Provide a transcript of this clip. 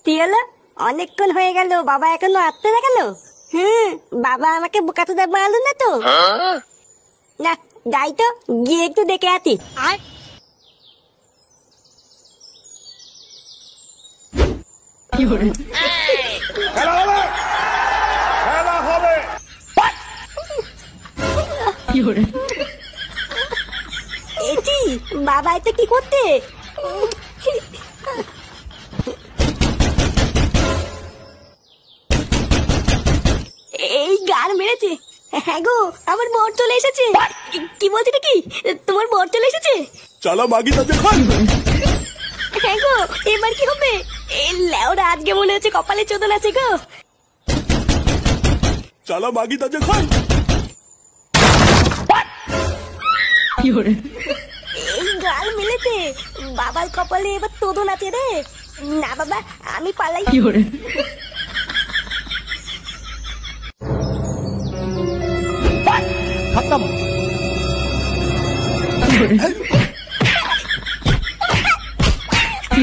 কি হলো? অনেকক্ষণ হয়ে গেল, বাবা এখনো আসতে না কেন? বাবা আমাকে বোকাচোদা বানালো না তো? না, যাই তো, গিয়ে একটু দেখে আসি। এটি বাবা এটা কি করতে? এই গান মেরেছে। হ্যাঁ গো, আমার বর চলে এসেছে। কি বলছি নাকি, তোমার বর চলে এসেছে? চালা মাগি তা দেখান। হ্যাঁ গো, এবার কি হবে? এই লেওরা আজকে মনে হচ্ছে কপালে চোদন আছে গো। চালা মাগি তা দেখান। এই গাল মেলেছে, বাবার কপালে এবার তোদন আছে রে। না বাবা, আমি পালাই। খতম। কি